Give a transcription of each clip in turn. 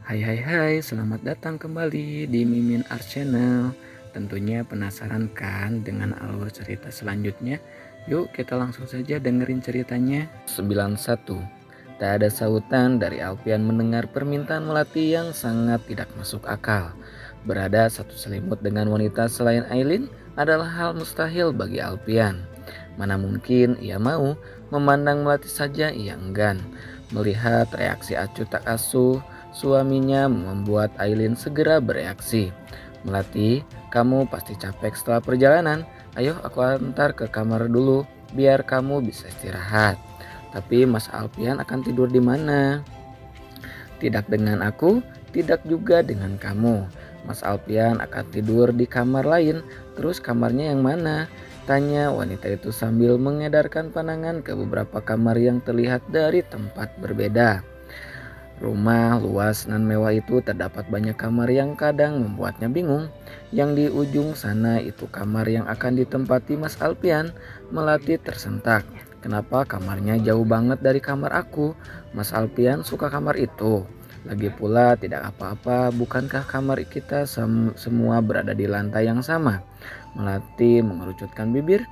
Hai hai hai, selamat datang kembali di Mimin Art Channel. Tentunya penasaran kan dengan alur cerita selanjutnya? Yuk kita langsung saja dengerin ceritanya. 91. Tak ada sautan dari Alpian mendengar permintaan Melati yang sangat tidak masuk akal. Berada satu selimut dengan wanita selain Aileen adalah hal mustahil bagi Alpian. Mana mungkin ia mau memandang Melati saja ia enggan. Melihat reaksi acuh tak asuh suaminya membuat Aileen segera bereaksi. Melati, kamu pasti capek setelah perjalanan. Ayo aku antar ke kamar dulu biar kamu bisa istirahat. Tapi Mas Alpian akan tidur di mana? Tidak dengan aku, tidak juga dengan kamu. Mas Alpian akan tidur di kamar lain. Terus kamarnya yang mana? Tanya wanita itu sambil mengedarkan pandangan ke beberapa kamar yang terlihat dari tempat berbeda. Rumah luas nan mewah itu terdapat banyak kamar yang kadang membuatnya bingung. Yang di ujung sana itu kamar yang akan ditempati Mas Alpian. Melati tersentak. Kenapa kamarnya jauh banget dari kamar aku? Mas Alpian suka kamar itu. Lagi pula tidak apa-apa, bukankah kamar kita semua berada di lantai yang sama? Melati mengerucutkan bibir.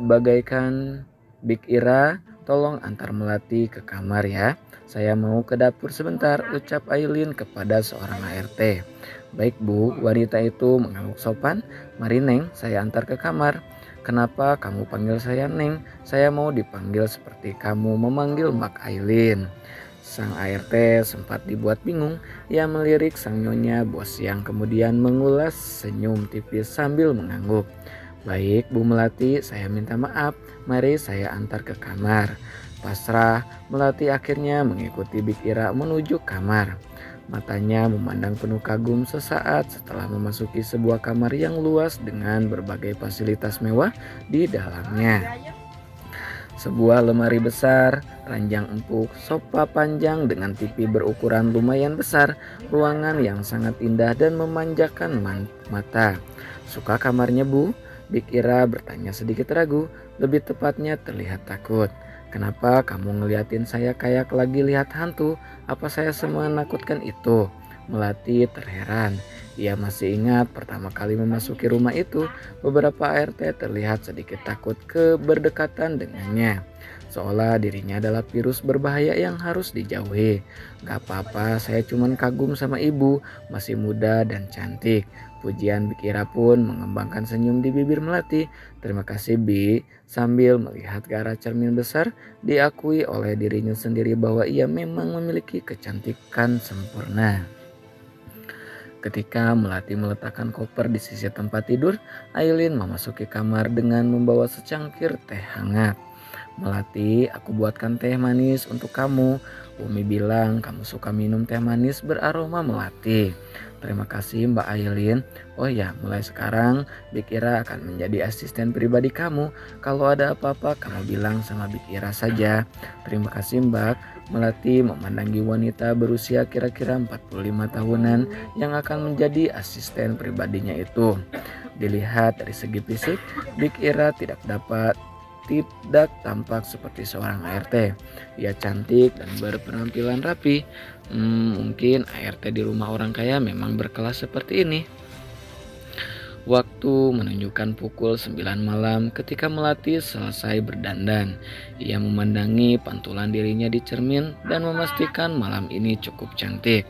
Bagaikan Big Ira, tolong antar Melati ke kamar ya. Saya mau ke dapur sebentar, ucap Aileen kepada seorang ART. Baik bu, wanita itu mengangguk sopan. Mari Neng, saya antar ke kamar. Kenapa kamu panggil saya Neng? Saya mau dipanggil seperti kamu memanggil Mbak Aileen. Sang ART sempat dibuat bingung. Ia melirik sang nyonya bos yang kemudian mengulas senyum tipis sambil mengangguk. Baik Bu Melati, saya minta maaf. Mari saya antar ke kamar. Pasrah, Melati akhirnya mengikuti Big Ira menuju kamar. Matanya memandang penuh kagum sesaat setelah memasuki sebuah kamar yang luas dengan berbagai fasilitas mewah di dalamnya. Sebuah lemari besar, ranjang empuk, sofa panjang dengan TV berukuran lumayan besar, ruangan yang sangat indah dan memanjakan mata. Suka kamarnya Bu? Big Ira bertanya sedikit ragu, lebih tepatnya terlihat takut. Kenapa kamu ngeliatin saya kayak lagi lihat hantu? Apa saya semua menakutkan itu? Melati terheran. Ia masih ingat pertama kali memasuki rumah itu, beberapa ART terlihat sedikit takut berdekatan dengannya. Seolah dirinya adalah virus berbahaya yang harus dijauhi. Gak apa-apa, saya cuman kagum sama ibu, masih muda dan cantik. Pujian Big Ira pun mengembangkan senyum di bibir Melati. Terima kasih Bi, sambil melihat ke arah cermin besar, diakui oleh dirinya sendiri bahwa ia memang memiliki kecantikan sempurna. Ketika Melati meletakkan koper di sisi tempat tidur, Aileen memasuki kamar dengan membawa secangkir teh hangat. Melati, aku buatkan teh manis untuk kamu. Umi bilang kamu suka minum teh manis beraroma melati. Terima kasih Mbak Aileen. Oh ya, mulai sekarang Big Ira akan menjadi asisten pribadi kamu. Kalau ada apa-apa kamu bilang sama Big Ira saja. Terima kasih Mbak. Melati memandangi wanita berusia kira-kira 45 tahunan yang akan menjadi asisten pribadinya itu. Dilihat dari segi fisik, Big Ira tidak tampak seperti seorang ART. Ia cantik dan berpenampilan rapi. Mungkin ART di rumah orang kaya memang berkelas seperti ini. Waktu menunjukkan pukul 9 malam ketika Melati selesai berdandan. Ia memandangi pantulan dirinya di cermin dan memastikan malam ini cukup cantik.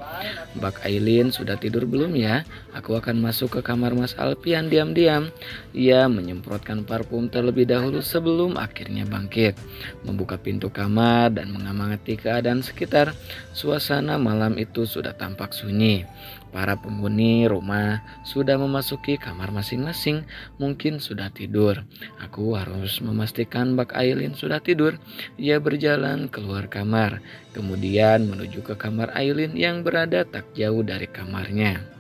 Mbak Aileen sudah tidur belum ya? Aku akan masuk ke kamar Mas Alpian diam-diam. Ia menyemprotkan parfum terlebih dahulu sebelum akhirnya bangkit. Membuka pintu kamar dan mengamati keadaan sekitar. Suasana malam itu sudah tampak sunyi. Para penghuni rumah sudah memasuki kamar masing-masing, mungkin sudah tidur. Aku harus memastikan Mbak Aileen sudah tidur. Ia berjalan keluar kamar, kemudian menuju ke kamar Aileen yang berada tak jauh dari kamarnya.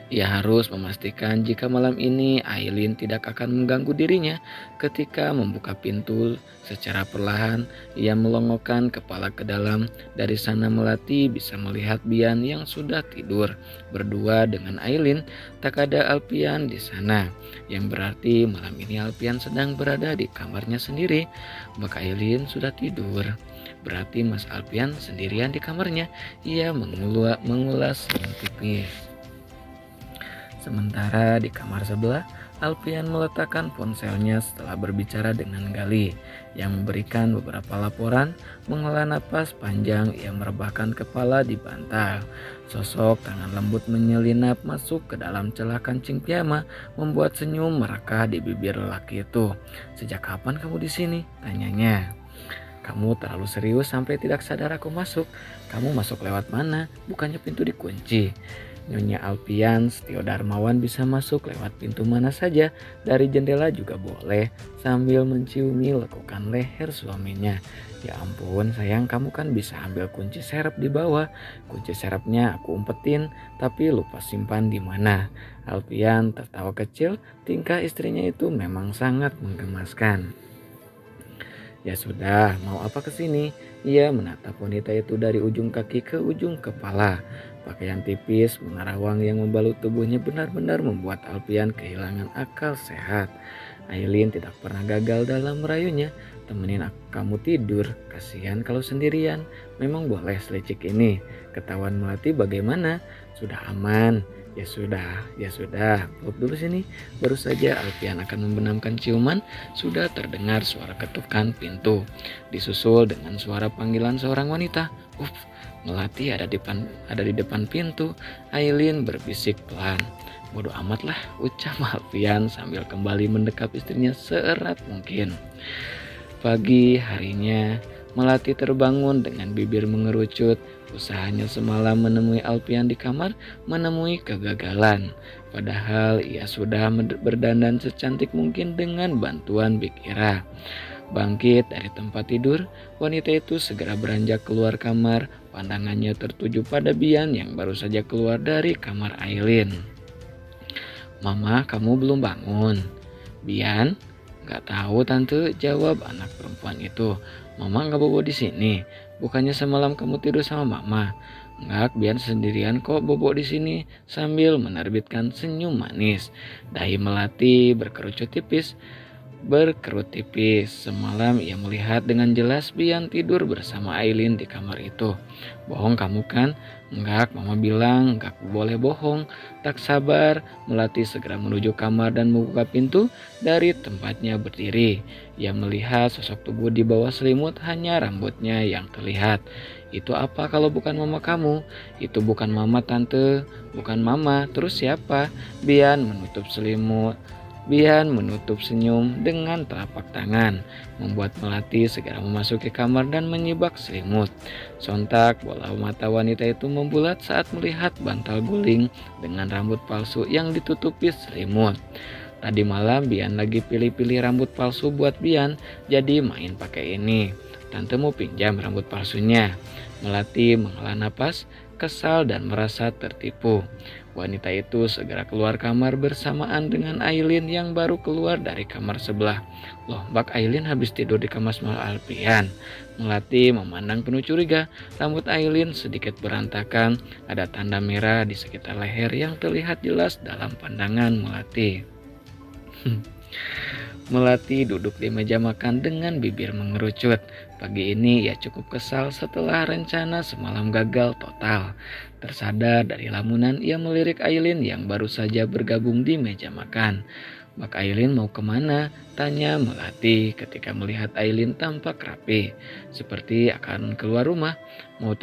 Ia harus memastikan jika malam ini Aileen tidak akan mengganggu dirinya. Ketika membuka pintu secara perlahan, ia melongokkan kepala ke dalam. Dari sana Melati bisa melihat Bian yang sudah tidur berdua dengan Aileen. Tak ada Alpian di sana, yang berarti malam ini Alpian sedang berada di kamarnya sendiri. Mbak Aileen sudah tidur. Berarti Mas Alpian sendirian di kamarnya. Ia mengulas senyum tipis. Sementara di kamar sebelah, Alpian meletakkan ponselnya setelah berbicara dengan Gali yang memberikan beberapa laporan. Menghela napas panjang, ia merebahkan kepala di bantal. Sosok tangan lembut menyelinap masuk ke dalam celah kancing piyama, membuat senyum merekah di bibir lelaki itu. "Sejak kapan kamu di sini?" tanyanya. "Kamu terlalu serius sampai tidak sadar aku masuk. Kamu masuk lewat mana? Bukannya pintu dikunci?" Nyonya Alpian, Setio Darmawan bisa masuk lewat pintu mana saja, dari jendela juga boleh, sambil menciumi lekukan leher suaminya. "Ya ampun sayang, kamu kan bisa ambil kunci serep di bawah. Kunci serepnya aku umpetin, tapi lupa simpan di mana." Alpian tertawa kecil, tingkah istrinya itu memang sangat menggemaskan. "Ya sudah, mau apa kesini?" Ia menatap wanita itu dari ujung kaki ke ujung kepala. Pakaian tipis menarawang yang membalut tubuhnya benar-benar membuat Alpian kehilangan akal sehat. Aileen tidak pernah gagal dalam merayunya. "Temenin kamu tidur, kasihan kalau sendirian. Memang boleh selicik ini. Ketahuan Melati bagaimana? Sudah aman." "Ya sudah, ya sudah. Peluk dulu sini." Baru saja Alpian akan membenamkan ciuman, sudah terdengar suara ketukan pintu, disusul dengan suara panggilan seorang wanita. Melati ada di depan pintu." Aileen berbisik pelan. "Bodoh amatlah," ucap Alpian sambil kembali mendekap istrinya seerat mungkin. Pagi harinya, Melati terbangun dengan bibir mengerucut. Usahanya semalam menemui Alpian di kamar menemui kegagalan. Padahal ia sudah berdandan secantik mungkin dengan bantuan Big Ira. Bangkit dari tempat tidur, wanita itu segera beranjak keluar kamar. Pandangannya tertuju pada Bian yang baru saja keluar dari kamar Aileen. "Mama, kamu belum bangun?" "Bian?" "Gak tahu tante," jawab anak perempuan itu. "Mama gak bobo di sini. Bukannya semalam kamu tidur sama mama?" "Enggak, Bian sendirian kok bobo di sini," sambil menerbitkan senyum manis. Dahi Melati berkerut tipis. Semalam ia melihat dengan jelas Bian tidur bersama Aileen di kamar itu. "Bohong kamu kan?" "Enggak, mama bilang enggak boleh bohong." Tak sabar, Melati segera menuju kamar dan membuka pintu. Dari tempatnya berdiri, ia melihat sosok tubuh di bawah selimut, hanya rambutnya yang terlihat. "Itu apa kalau bukan mama kamu?" "Itu bukan mama tante." "Bukan mama, terus siapa?" Bian menutup senyum dengan telapak tangan, membuat Melati segera memasuki kamar dan menyibak selimut. Sontak bola mata wanita itu membulat saat melihat bantal guling dengan rambut palsu yang ditutupi selimut. "Tadi malam Bian lagi pilih-pilih rambut palsu buat Bian, jadi main pakai ini. Tante mau pinjam rambut palsunya." Melati menghela napas, kesal dan merasa tertipu. Wanita itu segera keluar kamar bersamaan dengan Aileen yang baru keluar dari kamar sebelah. "Loh, Mbak Aileen habis tidur di kamar Mas Alpian?" Melati memandang penuh curiga. Rambut Aileen sedikit berantakan, ada tanda merah di sekitar leher yang terlihat jelas dalam pandangan Melati. Melati duduk di meja makan dengan bibir mengerucut. Pagi ini ia cukup kesal setelah rencana semalam gagal total. Tersadar dari lamunan, ia melirik Aileen yang baru saja bergabung di meja makan. "Mbak Aileen mau kemana?" tanya Melati ketika melihat Aileen tampak rapi, seperti akan keluar rumah. Mau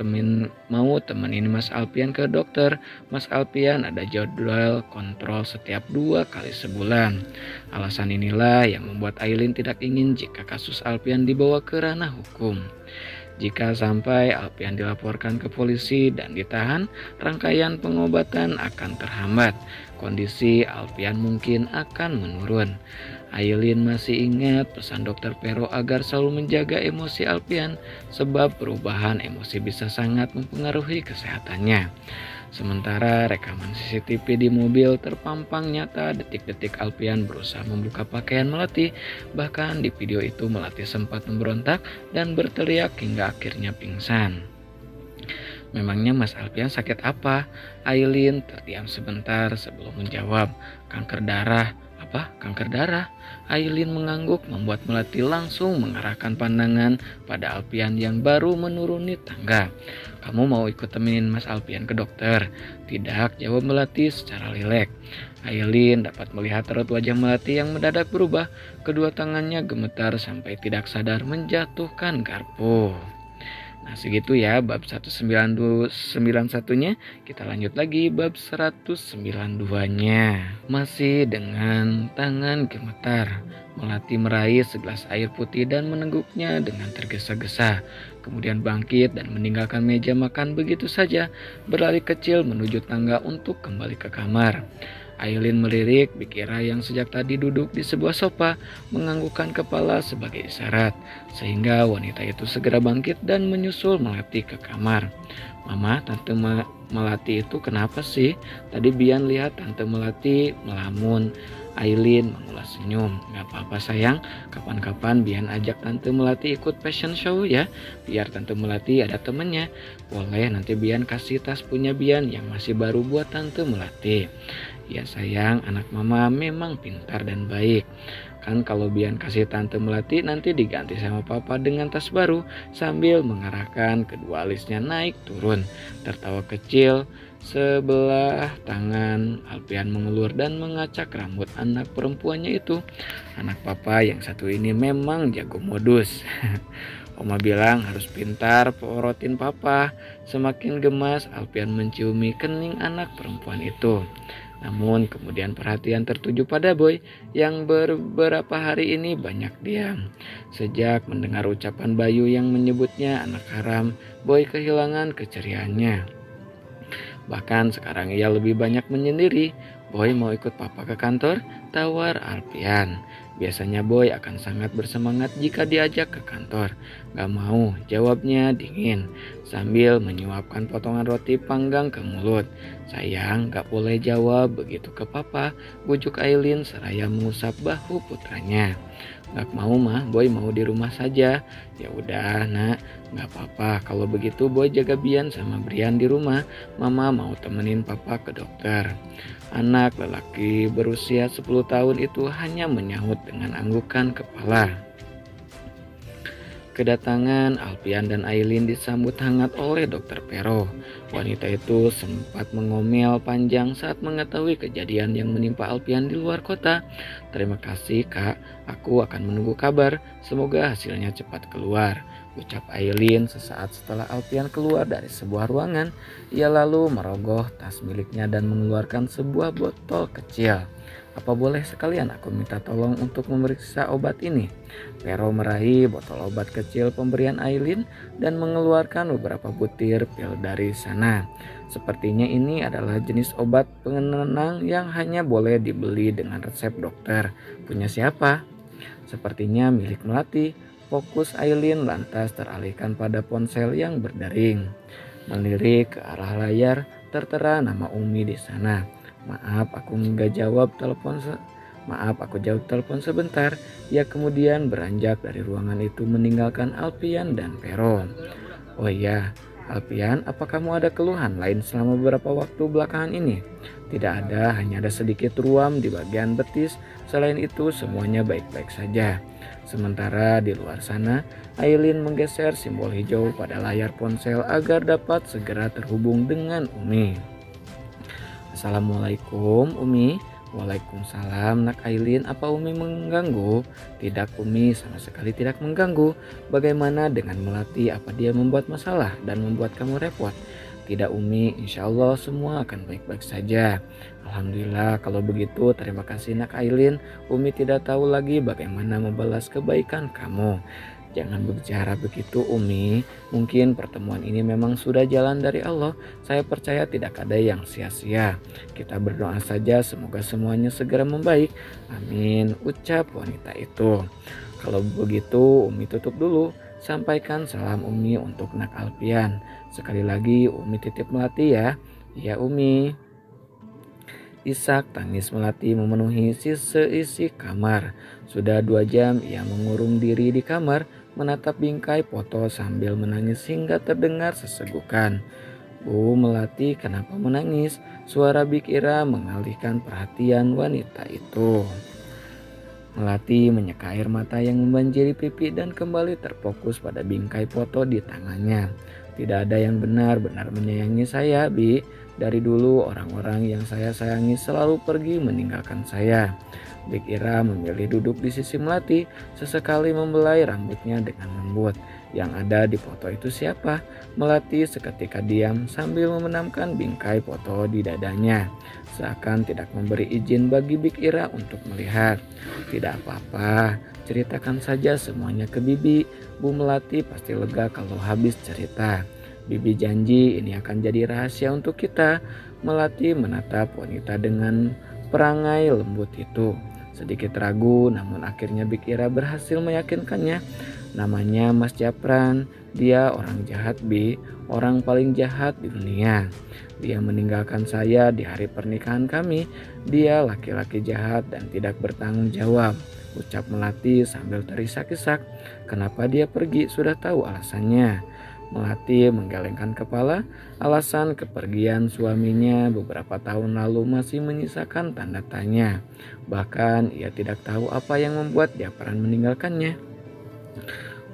temenin Mas Alpian ke dokter. Mas Alpian ada jadwal kontrol setiap 2 kali sebulan. Alasan inilah yang membuat Aileen tidak ingin jika kasus Alpian dibawa ke ranah hukum. Jika sampai Alpian dilaporkan ke polisi dan ditahan, rangkaian pengobatan akan terhambat. Kondisi Alpian mungkin akan menurun. Aileen masih ingat pesan dokter Pero agar selalu menjaga emosi Alpian, sebab perubahan emosi bisa sangat mempengaruhi kesehatannya. Sementara rekaman CCTV di mobil terpampang nyata detik-detik Alpian berusaha membuka pakaian Melati. Bahkan di video itu Melati sempat memberontak dan berteriak hingga akhirnya pingsan. "Memangnya Mas Alpian sakit apa?" Aileen terdiam sebentar sebelum menjawab. "Kanker darah." "Apa Papa kanker darah. Aileen mengangguk membuat Melati langsung mengarahkan pandangan pada Alpian yang baru menuruni tangga. Kamu mau ikut temenin Mas Alpian ke dokter? Tidak, jawab Melati secara rileks. Aileen dapat melihat raut wajah Melati yang mendadak berubah. Kedua tangannya gemetar sampai tidak sadar menjatuhkan garpu. Nah segitu ya bab 191-nya. Kita lanjut lagi bab 192-nya. Masih dengan tangan gemetar, Melati meraih segelas air putih dan meneguknya dengan tergesa-gesa. Kemudian bangkit dan meninggalkan meja makan begitu saja, berlari kecil menuju tangga untuk kembali ke kamar. Aileen melirik Bikira yang sejak tadi duduk di sebuah sofa, menganggukkan kepala sebagai isyarat, sehingga wanita itu segera bangkit dan menyusul Melati ke kamar. Mama, Tante Melati itu kenapa sih? Tadi Bian lihat Tante Melati melamun. Aileen mengulas senyum. Gak apa-apa sayang, kapan-kapan Bian ajak Tante Melati ikut fashion show ya, biar Tante Melati ada temennya. Boleh nanti Bian kasih tas punya Bian yang masih baru buat Tante Melati. Ya sayang, anak mama memang pintar dan baik. Kan kalau Bian kasih Tante Melati nanti diganti sama Papa dengan tas baru, sambil mengarahkan kedua alisnya naik turun. Tertawa kecil, sebelah tangan Alpian mengelur dan mengacak rambut anak perempuannya itu. Anak Papa yang satu ini memang jago modus. Oma bilang harus pintar porotin Papa. Semakin gemas Alpian menciumi kening anak perempuan itu. Namun kemudian perhatian tertuju pada Boy yang beberapa hari ini banyak diam. Sejak mendengar ucapan Bayu yang menyebutnya anak haram, Boy kehilangan keceriaannya. Bahkan sekarang ia lebih banyak menyendiri. Boy mau ikut Papa ke kantor, tawar Alpian. Biasanya Boy akan sangat bersemangat jika diajak ke kantor. Gak mau, jawabnya dingin sambil menyuapkan potongan roti panggang ke mulut. Sayang, gak boleh jawab begitu ke Papa, bujuk Aileen seraya mengusap bahu putranya. Gak mau mah, Boy mau di rumah saja. Ya udah nak, gak apa-apa. Kalau begitu Boy jaga Bian sama Brian di rumah. Mama mau temenin Papa ke dokter. Anak lelaki berusia 10 tahun itu hanya menyahut dengan anggukan kepala. Kedatangan Alpian dan Aileen disambut hangat oleh Dokter Pero. Wanita itu sempat mengomel panjang saat mengetahui kejadian yang menimpa Alpian di luar kota. Terima kasih kak, aku akan menunggu kabar. Semoga hasilnya cepat keluar, ucap Aileen sesaat setelah Alpian keluar dari sebuah ruangan. Ia lalu merogoh tas miliknya dan mengeluarkan sebuah botol kecil. Apa boleh sekalian aku minta tolong untuk memeriksa obat ini? Pero meraih botol obat kecil pemberian Aileen dan mengeluarkan beberapa butir pil dari sana. Sepertinya ini adalah jenis obat penenang yang hanya boleh dibeli dengan resep dokter. Punya siapa? Sepertinya milik Melati. Fokus Aileen lantas teralihkan pada ponsel yang berdering. Melirik ke arah layar, tertera nama Umi di sana. Maaf, aku jawab telepon sebentar. Ia kemudian beranjak dari ruangan itu meninggalkan Alpian dan Pero. Oh iya, Alpian, apa kamu ada keluhan lain selama beberapa waktu belakangan ini? Tidak ada, hanya ada sedikit ruam di bagian betis. Selain itu semuanya baik-baik saja. Sementara di luar sana, Aileen menggeser simbol hijau pada layar ponsel agar dapat segera terhubung dengan Umi. Assalamualaikum Umi. Waalaikumsalam nak Aileen, apa Umi mengganggu? Tidak Umi, sama sekali tidak mengganggu. Bagaimana dengan Melati, apa dia membuat masalah dan membuat kamu repot? Tidak Umi, insya Allah semua akan baik-baik saja. Alhamdulillah, kalau begitu terima kasih nak Aileen. Umi tidak tahu lagi bagaimana membalas kebaikan kamu. Jangan berbicara begitu Umi, mungkin pertemuan ini memang sudah jalan dari Allah. Saya percaya tidak ada yang sia-sia. Kita berdoa saja semoga semuanya segera membaik. Amin, ucap wanita itu. Kalau begitu Umi tutup dulu. Sampaikan salam Umi untuk nak Alpian. Sekali lagi Umi titip Melati ya. Iya Umi. Ishak tangis Melati memenuhi seisi kamar. Sudah 2 jam ia mengurung diri di kamar, menatap bingkai foto sambil menangis hingga terdengar sesegukan. Bu Melati, kenapa menangis? Suara Bikira mengalihkan perhatian wanita itu. Melati menyeka air mata yang membanjiri pipi dan kembali terfokus pada bingkai foto di tangannya. Tidak ada yang benar-benar menyayangi saya, Bi. Dari dulu orang-orang yang saya sayangi selalu pergi meninggalkan saya. Big Ira memilih duduk di sisi Melati, sesekali membelai rambutnya dengan lembut. Yang ada di foto itu siapa? Melati seketika diam sambil membenamkan bingkai foto di dadanya. Seakan tidak memberi izin bagi Big Ira untuk melihat. Tidak apa-apa, ceritakan saja semuanya ke Bibi. Bu Melati pasti lega kalau habis cerita. Bibi janji ini akan jadi rahasia untuk kita. Melati menatap wanita dengan perangai lembut itu. Sedikit ragu, namun akhirnya Big Ira berhasil meyakinkannya. Namanya Mas Japran, dia orang jahat, Bi, orang paling jahat di dunia. Dia meninggalkan saya di hari pernikahan kami. Dia laki-laki jahat dan tidak bertanggung jawab, ucap Melati sambil terisak-isak. Kenapa dia pergi? Sudah tahu alasannya. Melati menggelengkan kepala. Alasan kepergian suaminya beberapa tahun lalu masih menyisakan tanda tanya. Bahkan ia tidak tahu apa yang membuat Japran meninggalkannya.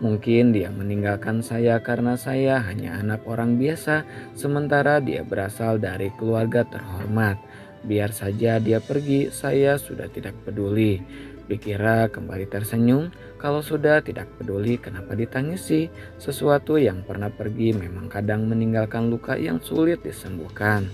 Mungkin dia meninggalkan saya karena saya hanya anak orang biasa, sementara dia berasal dari keluarga terhormat. Biar saja dia pergi, saya sudah tidak peduli. Pikira kembali tersenyum. Kalau sudah tidak peduli, kenapa ditangisi? Sesuatu yang pernah pergi memang kadang meninggalkan luka yang sulit disembuhkan.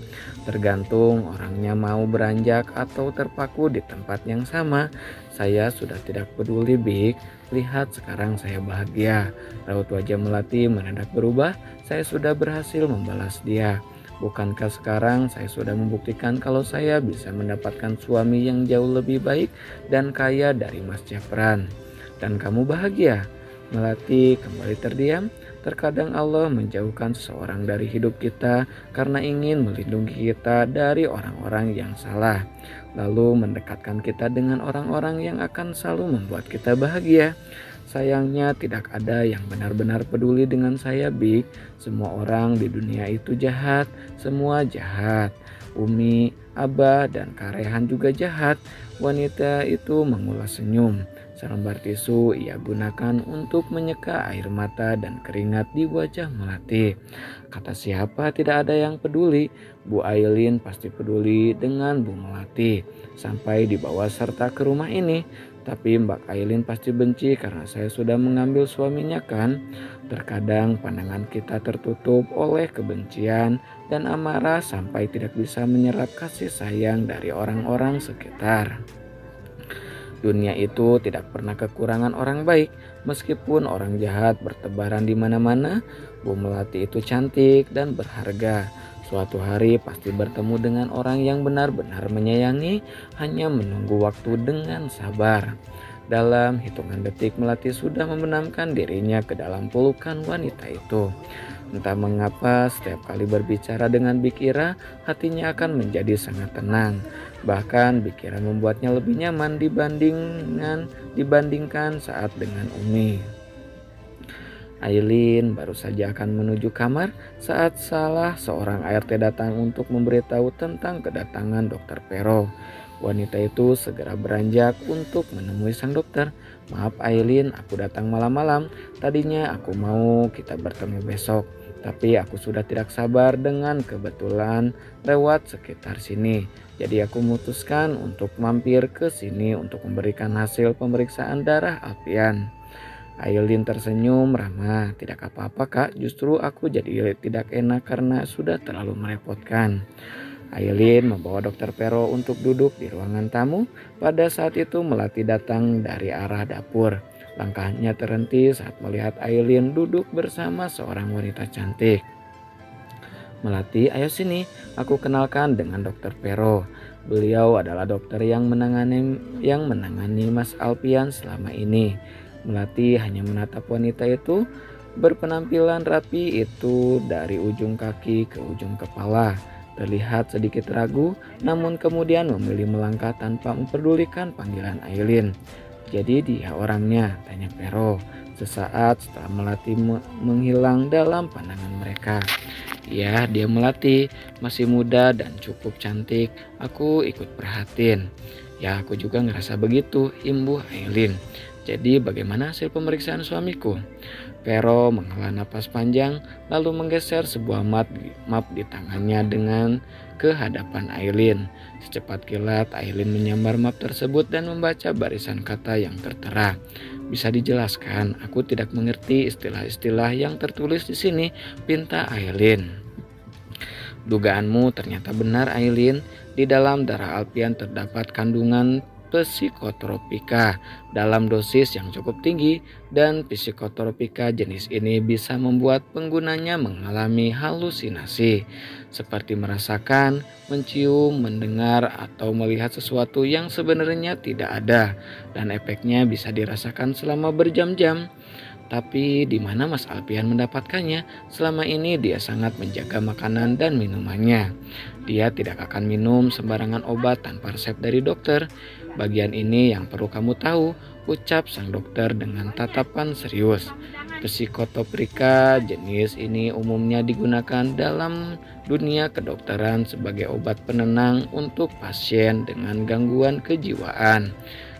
Tergantung orangnya mau beranjak atau terpaku di tempat yang sama. Saya sudah tidak peduli, Big. Lihat sekarang saya bahagia. Raut wajah Melati mendadak berubah. Saya sudah berhasil membalas dia. Bukankah sekarang saya sudah membuktikan kalau saya bisa mendapatkan suami yang jauh lebih baik dan kaya dari Mas Japran? Dan kamu bahagia? Melati kembali terdiam. Terkadang Allah menjauhkan seseorang dari hidup kita karena ingin melindungi kita dari orang-orang yang salah, lalu mendekatkan kita dengan orang-orang yang akan selalu membuat kita bahagia. Sayangnya tidak ada yang benar-benar peduli dengan saya, Big. Semua orang di dunia itu jahat, semua jahat. Umi, Abah, dan Karehan juga jahat. Wanita itu mengulas senyum. Selembar tisu ia gunakan untuk menyeka air mata dan keringat di wajah Melati. Kata siapa tidak ada yang peduli? Bu Ailin pasti peduli dengan Bu Melati. Sampai dibawa serta ke rumah ini. Tapi Mbak Ailin pasti benci karena saya sudah mengambil suaminya kan. Terkadang pandangan kita tertutup oleh kebencian dan amarah sampai tidak bisa menyerap kasih sayang dari orang-orang sekitar. Dunia itu tidak pernah kekurangan orang baik. Meskipun orang jahat bertebaran di mana-mana, Bu Melati itu cantik dan berharga. Suatu hari pasti bertemu dengan orang yang benar-benar menyayangi, hanya menunggu waktu dengan sabar. Dalam hitungan detik Melati sudah membenamkan dirinya ke dalam pelukan wanita itu. Entah mengapa setiap kali berbicara dengan Big Ira, hatinya akan menjadi sangat tenang. Bahkan Big Ira membuatnya lebih nyaman dibandingkan saat dengan Umi. Ailin baru saja akan menuju kamar saat salah seorang ART datang untuk memberitahu tentang kedatangan Dokter Pero. Wanita itu segera beranjak untuk menemui sang dokter. Maaf Ailin, aku datang malam-malam. Tadinya aku mau kita bertemu besok, tapi aku sudah tidak sabar dengan kebetulan lewat sekitar sini. Jadi aku memutuskan untuk mampir ke sini untuk memberikan hasil pemeriksaan darah Alfian. Ailin tersenyum ramah. Tidak apa-apa kak, justru aku jadi tidak enak karena sudah terlalu merepotkan. Ailin membawa Dokter Pero untuk duduk di ruangan tamu. Pada saat itu Melati datang dari arah dapur. Langkahnya terhenti saat melihat Ailin duduk bersama seorang wanita cantik. Melati, ayo sini, aku kenalkan dengan Dokter Pero. Beliau adalah dokter yang menangani Mas Alfian selama ini. Melati hanya menatap wanita itu berpenampilan rapi itu dari ujung kaki ke ujung kepala. Terlihat sedikit ragu, namun kemudian memilih melangkah tanpa memperdulikan panggilan Ailin. Jadi dia orangnya, tanya Pero sesaat setelah Melati menghilang dalam pandangan mereka. Ya, dia Melati, masih muda dan cukup cantik. Aku ikut perhatiin. Ya, aku juga ngerasa begitu, imbuh Aileen. Jadi bagaimana hasil pemeriksaan suamiku? Vero menghela napas panjang lalu menggeser sebuah map di tangannya dengan ke hadapan Aileen. Secepat kilat Aileen menyambar map tersebut dan membaca barisan kata yang tertera. Bisa dijelaskan, aku tidak mengerti istilah-istilah yang tertulis di sini, pinta Aileen. Dugaanmu ternyata benar, Aileen. Di dalam darah Alpian terdapat kandungan psikotropika dalam dosis yang cukup tinggi, dan psikotropika jenis ini bisa membuat penggunanya mengalami halusinasi, seperti merasakan, mencium, mendengar, atau melihat sesuatu yang sebenarnya tidak ada, dan efeknya bisa dirasakan selama berjam-jam. Tapi di mana Mas Alpian mendapatkannya? Selama ini dia sangat menjaga makanan dan minumannya. Dia tidak akan minum sembarangan obat tanpa resep dari dokter. Bagian ini yang perlu kamu tahu, ucap sang dokter dengan tatapan serius. Psikotoprika jenis ini umumnya digunakan dalam dunia kedokteran sebagai obat penenang untuk pasien dengan gangguan kejiwaan.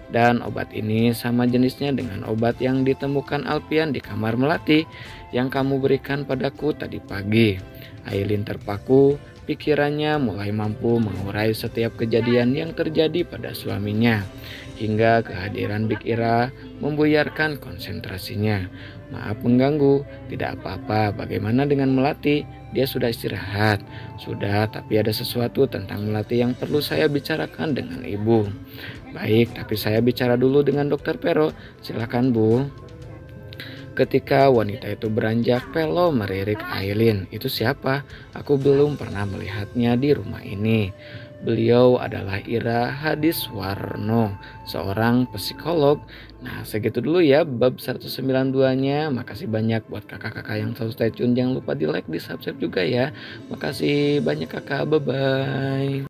Dan obat ini sama jenisnya dengan obat yang ditemukan Alpian di kamar melati yang kamu berikan padaku tadi pagi. Aileen terpaku, pikirannya mulai mampu mengurai setiap kejadian yang terjadi pada suaminya. Hingga kehadiran Big Ira membuyarkan konsentrasinya. Maaf mengganggu, tidak apa-apa. Bagaimana dengan Melati? Dia sudah istirahat. Sudah, tapi ada sesuatu tentang Melati yang perlu saya bicarakan dengan ibu. Baik, tapi saya bicara dulu dengan dokter Pero. Silakan, Bu. Ketika wanita itu beranjak, Pelo meririk Aileen. Itu siapa? Aku belum pernah melihatnya di rumah ini. Beliau adalah Ira Hadiswarno, seorang psikolog. Nah, segitu dulu ya bab 192-nya. Makasih banyak buat kakak-kakak yang selalu stay tune. Jangan lupa di like, di subscribe juga ya. Makasih banyak kakak, bye-bye.